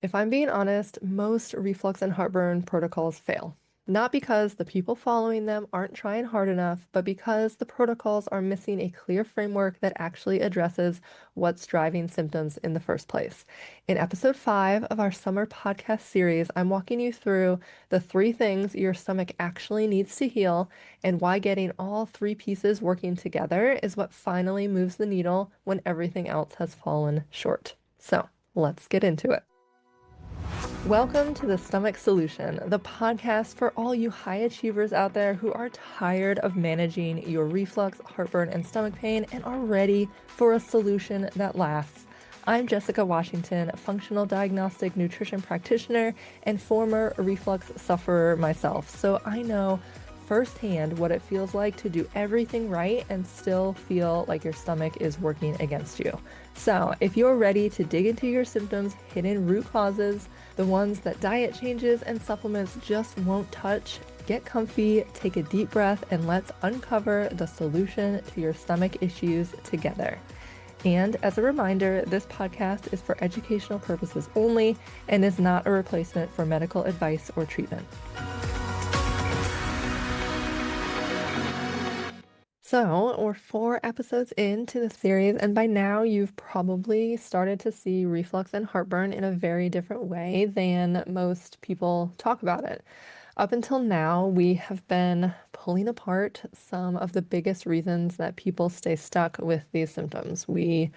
If I'm being honest, most reflux and heartburn protocols fail. Not because the people following them aren't trying hard enough, but because the protocols are missing a clear framework that actually addresses what's driving symptoms in the first place. In episode 5 of our summer podcast series, I'm walking you through the 3 things your stomach actually needs to heal and why getting all 3 pieces working together is what finally moves the needle when everything else has fallen short. So let's get into it. Welcome to the Stomach Solution, the podcast for all you high achievers out there who are tired of managing your reflux, heartburn, and stomach pain and are ready for a solution that lasts. I'm Jessica Washington, functional diagnostic nutrition practitioner and former reflux sufferer myself, so I know firsthand what it feels like to do everything right and still feel like your stomach is working against you. So, if you're ready to dig into your symptoms' hidden root causes, the ones that diet changes and supplements just won't touch, get comfy, take a deep breath, and let's uncover the solution to your stomach issues together. And as a reminder, this podcast is for educational purposes only and is not a replacement for medical advice or treatment. So, we're 4 episodes into the series, and by now you've probably started to see reflux and heartburn in a very different way than most people talk about it. Up until now, we have been pulling apart some of the biggest reasons that people stay stuck with these symptoms. We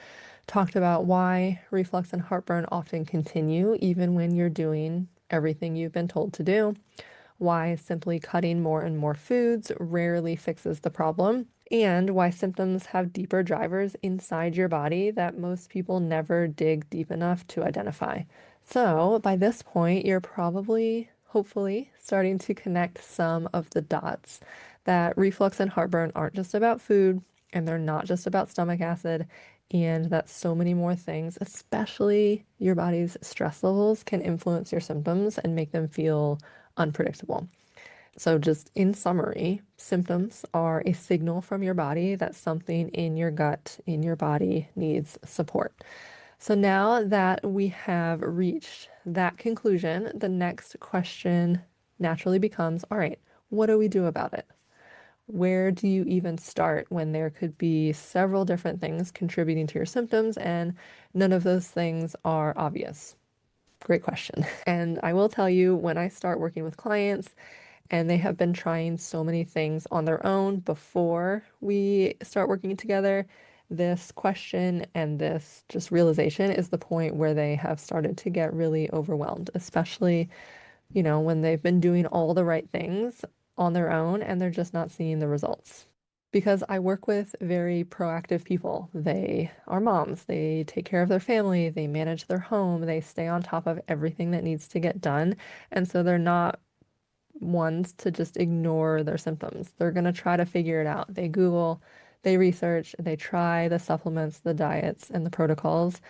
talked about why reflux and heartburn often continue even when you're doing everything you've been told to do, why simply cutting more and more foods rarely fixes the problem, and why symptoms have deeper drivers inside your body that most people never dig deep enough to identify. So, by this point, you're probably, hopefully, starting to connect some of the dots that reflux and heartburn aren't just about food, and they're not just about stomach acid, and that so many more things, especially your body's stress levels, can influence your symptoms and make them feel unpredictable. So, just in summary, symptoms are a signal from your body that something in your gut, in your body, needs support. So, now that we have reached that conclusion, the next question naturally becomes, all right, what do we do about it? Where do you even start when there could be several different things contributing to your symptoms and none of those things are obvious? Great question. And I will tell you, when I start working with clients and they have been trying so many things on their own before we start working together, this question and this just realization is the point where they have started to get really overwhelmed, especially, when they've been doing all the right things on their own and they're just not seeing the results. Because I work with very proactive people. They are moms, they take care of their family, they manage their home, they stay on top of everything that needs to get done. And so they're not ones to just ignore their symptoms. They're going to try to figure it out. They Google, they research, they try the supplements, the diets, and the protocols.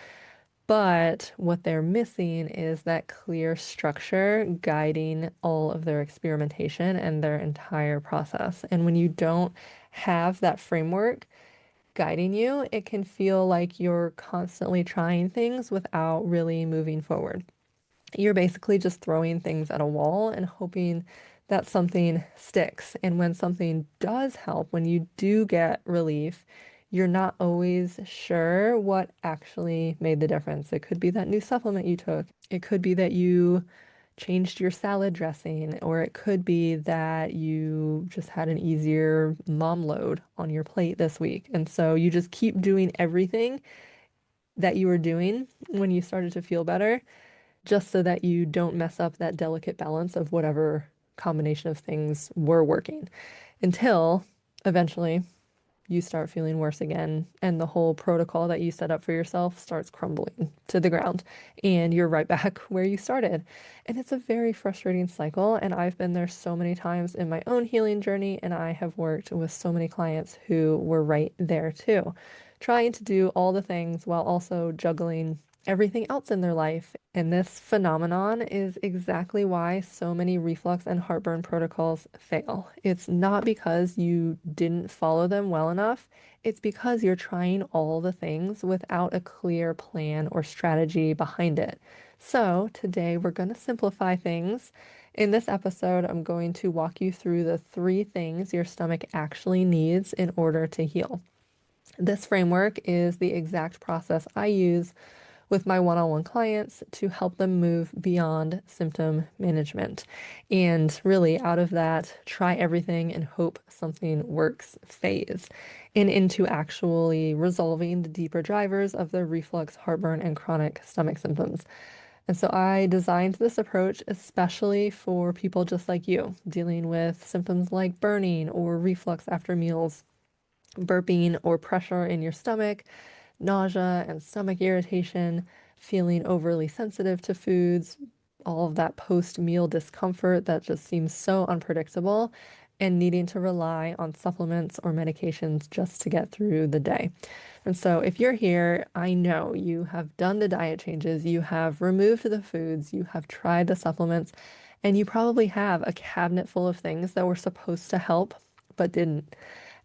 But what they're missing is that clear structure guiding all of their experimentation and their entire process. And when you don't have that framework guiding you, it can feel like you're constantly trying things without really moving forward. You're basically just throwing things at a wall and hoping that something sticks. And when something does help, when you do get relief, you're not always sure what actually made the difference. It could be that new supplement you took. It could be that you changed your salad dressing, or it could be that you just had an easier mom load on your plate this week. And so you just keep doing everything that you were doing when you started to feel better just so that you don't mess up that delicate balance of whatever combination of things were working until eventually you start feeling worse again and the whole protocol that you set up for yourself starts crumbling to the ground and you're right back where you started. And it's a very frustrating cycle, and I've been there so many times in my own healing journey, and I have worked with so many clients who were right there too, trying to do all the things while also juggling everything else in their life. And this phenomenon is exactly why so many reflux and heartburn protocols fail. It's not because you didn't follow them well enough, it's because you're trying all the things without a clear plan or strategy behind it. So, today we're going to simplify things. In this episode, I'm going to walk you through the three things your stomach actually needs in order to heal. This framework is the exact process I use with my one-on-one clients to help them move beyond symptom management. And really, out of that, try everything and hope something works phase, and into actually resolving the deeper drivers of the reflux, heartburn, and chronic stomach symptoms. And so I designed this approach especially for people just like you, dealing with symptoms like burning or reflux after meals, burping or pressure in your stomach, nausea and stomach irritation, feeling overly sensitive to foods, all of that post-meal discomfort that just seems so unpredictable, and needing to rely on supplements or medications just to get through the day. And so, if you're here, I know you have done the diet changes, you have removed the foods, you have tried the supplements, and you probably have a cabinet full of things that were supposed to help but didn't.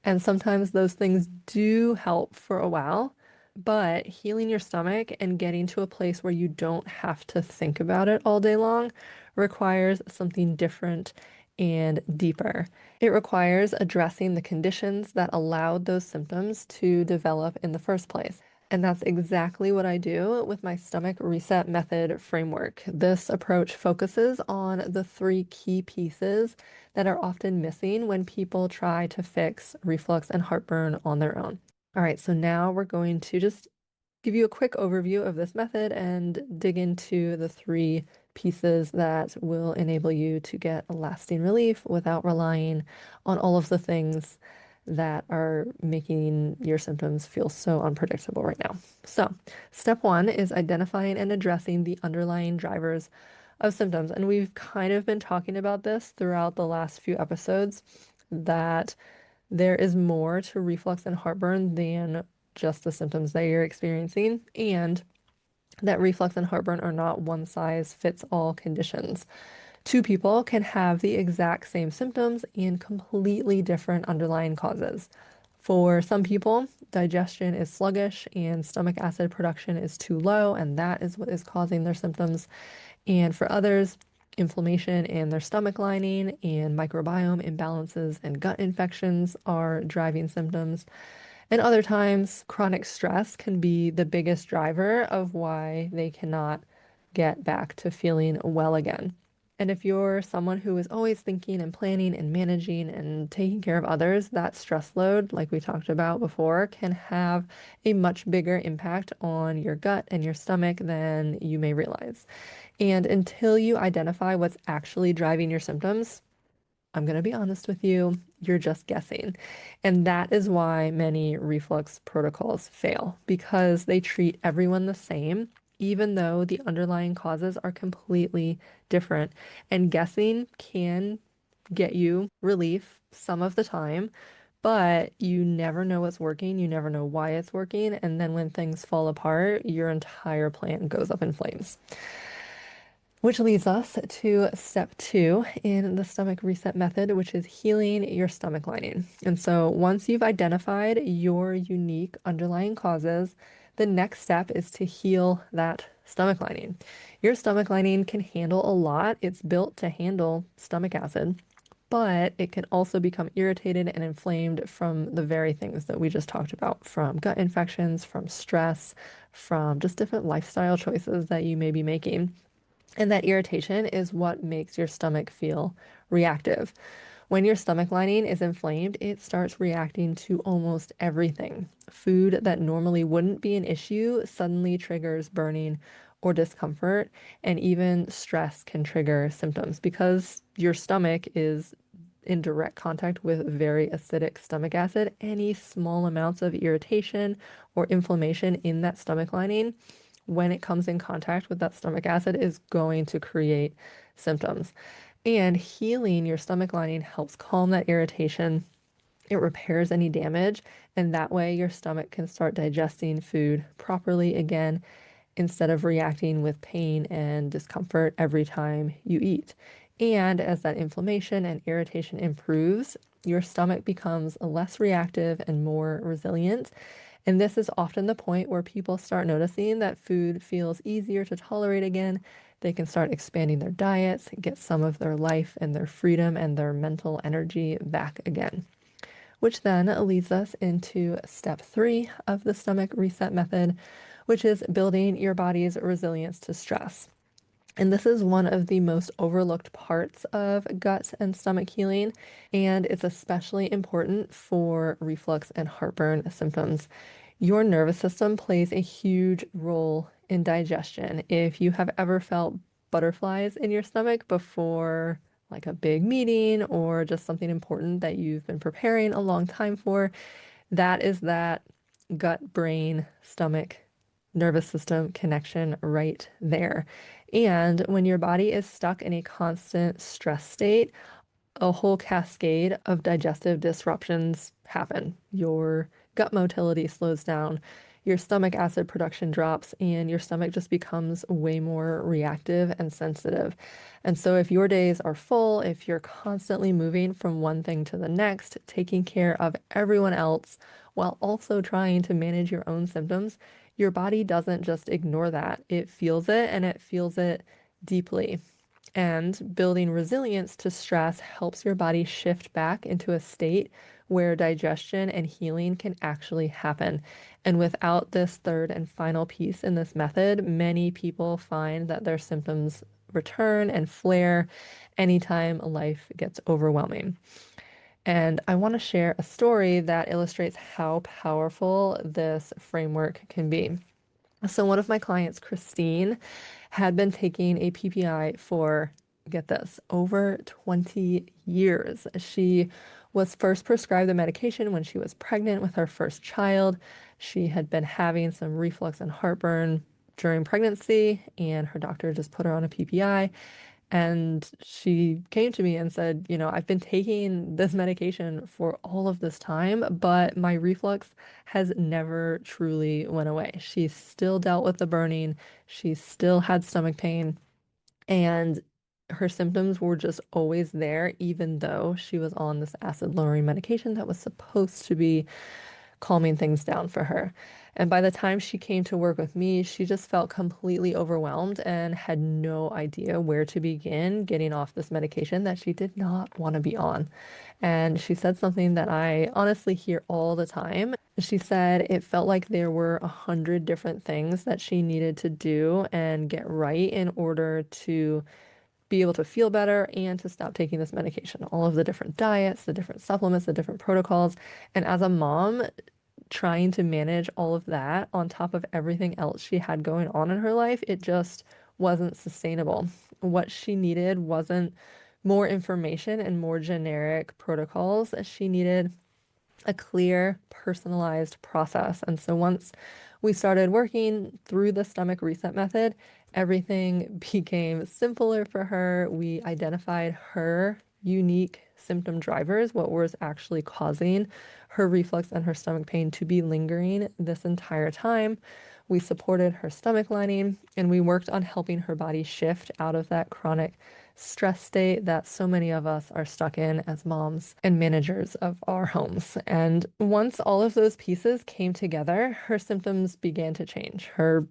And sometimes those things do help for a while, but healing your stomach and getting to a place where you don't have to think about it all day long requires something different and deeper. It requires addressing the conditions that allowed those symptoms to develop in the first place. And that's exactly what I do with my stomach reset method framework. This approach focuses on the three key pieces that are often missing when people try to fix reflux and heartburn on their own. All right, so now we're going to just give you a quick overview of this method and dig into the three pieces that will enable you to get a lasting relief without relying on all of the things that are making your symptoms feel so unpredictable right now. So, step one is identifying and addressing the underlying drivers of symptoms. And we've kind of been talking about this throughout the last few episodes, that there is more to reflux and heartburn than just the symptoms that you're experiencing, and that reflux and heartburn are not one size fits all conditions. Two people can have the exact same symptoms and completely different underlying causes. For some people, digestion is sluggish and stomach acid production is too low, and that is what is causing their symptoms. And for others, inflammation in their stomach lining and microbiome imbalances and gut infections are driving symptoms. And other times, chronic stress can be the biggest driver of why they cannot get back to feeling well again. And if you're someone who is always thinking and planning and managing and taking care of others, that stress load, like we talked about before, can have a much bigger impact on your gut and your stomach than you may realize. And until you identify what's actually driving your symptoms, I'm going to be honest with you, you're just guessing. And that is why many reflux protocols fail, because they treat everyone the same, even though the underlying causes are completely different. And guessing can get you relief some of the time, but you never know what's working, you never know why it's working, and then when things fall apart, your entire plan goes up in flames. Which leads us to step two in the stomach reset method, which is healing your stomach lining. And so once you've identified your unique underlying causes, the next step is to heal that stomach lining. Your stomach lining can handle a lot. It's built to handle stomach acid, but it can also become irritated and inflamed from the very things that we just talked about, from gut infections, from stress, from just different lifestyle choices that you may be making. And that irritation is what makes your stomach feel reactive. When your stomach lining is inflamed, it starts reacting to almost everything. Food that normally wouldn't be an issue suddenly triggers burning or discomfort, and even stress can trigger symptoms because your stomach is in direct contact with very acidic stomach acid. Any small amounts of irritation or inflammation in that stomach lining, when it comes in contact with that stomach acid, is going to create symptoms. And healing your stomach lining helps calm that irritation. It repairs any damage, and that way your stomach can start digesting food properly again instead of reacting with pain and discomfort every time you eat. And as that inflammation and irritation improves, your stomach becomes less reactive and more resilient. And this is often the point where people start noticing that food feels easier to tolerate again. They can start expanding their diets, get some of their life and their freedom and their mental energy back again. Which then leads us into step 3 of the stomach reset method, which is building your body's resilience to stress. And this is one of the most overlooked parts of gut and stomach healing, and it's especially important for reflux and heartburn symptoms. Your nervous system plays a huge role in digestion. If you have ever felt butterflies in your stomach before, like a big meeting or just something important that you've been preparing a long time for, that is that gut, brain, stomach, nervous system connection right there. And when your body is stuck in a constant stress state, a whole cascade of digestive disruptions happen. Your gut motility slows down, your stomach acid production drops, and your stomach just becomes way more reactive and sensitive. And so, if your days are full, if you're constantly moving from one thing to the next, taking care of everyone else while also trying to manage your own symptoms, your body doesn't just ignore that. It feels it and it feels it deeply. And building resilience to stress helps your body shift back into a state where digestion and healing can actually happen. And without this third and final piece in this method, many people find that their symptoms return and flare anytime life gets overwhelming. And I want to share a story that illustrates how powerful this framework can be. So, one of my clients, Christine, had been taking a PPI for, get this, over 20 years. She was first prescribed the medication when she was pregnant with her first child. She had been having some reflux and heartburn during pregnancy, and her doctor just put her on a PPI. And she came to me and said, I've been taking this medication for all of this time, but my reflux has never truly went away. She still dealt with the burning. She still had stomach pain, and her symptoms were just always there, even though she was on this acid lowering medication that was supposed to be calming things down for her. And by the time she came to work with me, she just felt completely overwhelmed and had no idea where to begin getting off this medication that she did not want to be on. And she said something that I honestly hear all the time. She said it felt like there were 100 different things that she needed to do and get right in order to be able to feel better and to stop taking this medication. All of the different diets, the different supplements, the different protocols. And as a mom, trying to manage all of that on top of everything else she had going on in her life, it just wasn't sustainable. What she needed wasn't more information and more generic protocols. She needed a clear, personalized process. And so once we started working through the stomach reset method, everything became simpler for her. We identified her unique symptom drivers, what was actually causing her reflux and her stomach pain to be lingering this entire time. We supported her stomach lining and we worked on helping her body shift out of that chronic stress state that so many of us are stuck in as moms and managers of our homes. And once all of those pieces came together, her symptoms began to change. Her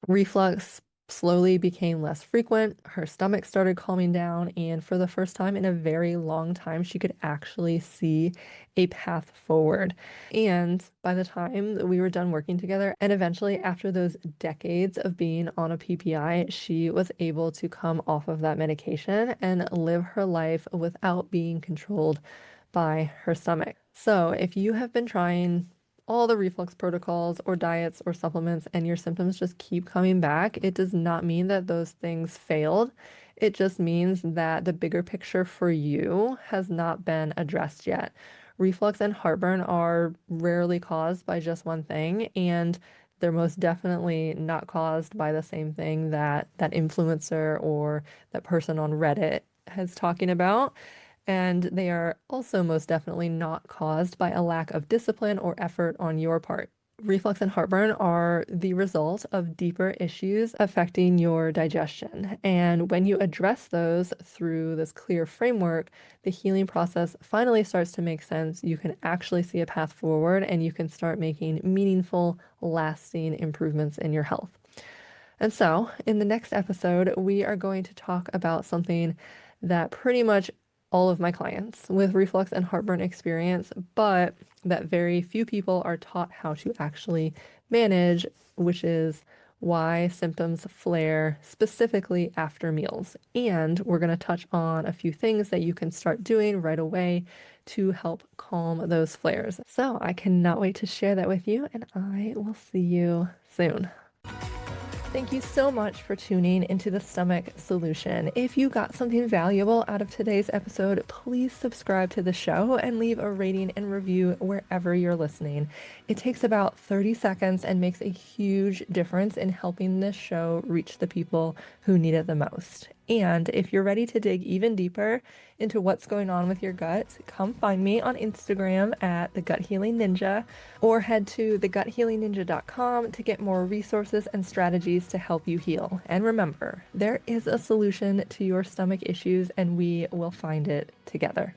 reflux slowly became less frequent. Her stomach started calming down. And for the first time in a very long time, she could actually see a path forward. And by the time that we were done working together, and eventually after those decades of being on a PPI, she was able to come off of that medication and live her life without being controlled by her stomach. So if you have been trying all the reflux protocols or diets or supplements and your symptoms just keep coming back, it does not mean that those things failed. It just means that the bigger picture for you has not been addressed yet. Reflux and heartburn are rarely caused by just one thing, and they're most definitely not caused by the same thing that that influencer or that person on Reddit is talking about. And they are also most definitely not caused by a lack of discipline or effort on your part. Reflux and heartburn are the result of deeper issues affecting your digestion. And when you address those through this clear framework, the healing process finally starts to make sense. You can actually see a path forward and you can start making meaningful, lasting improvements in your health. And so, in the next episode, we are going to talk about something that pretty much all of my clients with reflux and heartburn experience, but that very few people are taught how to actually manage, which is why symptoms flare specifically after meals. And we're going to touch on a few things that you can start doing right away to help calm those flares. So I cannot wait to share that with you, and I will see you soon. Thank you so much for tuning into the Stomach Solution. If you got something valuable out of today's episode, please subscribe to the show and leave a rating and review wherever you're listening. It takes about 30 seconds and makes a huge difference in helping this show reach the people who need it the most. And if you're ready to dig even deeper into what's going on with your gut, come find me on Instagram at The Gut Healing Ninja, or head to theguthealingninja.com to get more resources and strategies to help you heal. And remember, there is a solution to your stomach issues, and we will find it together.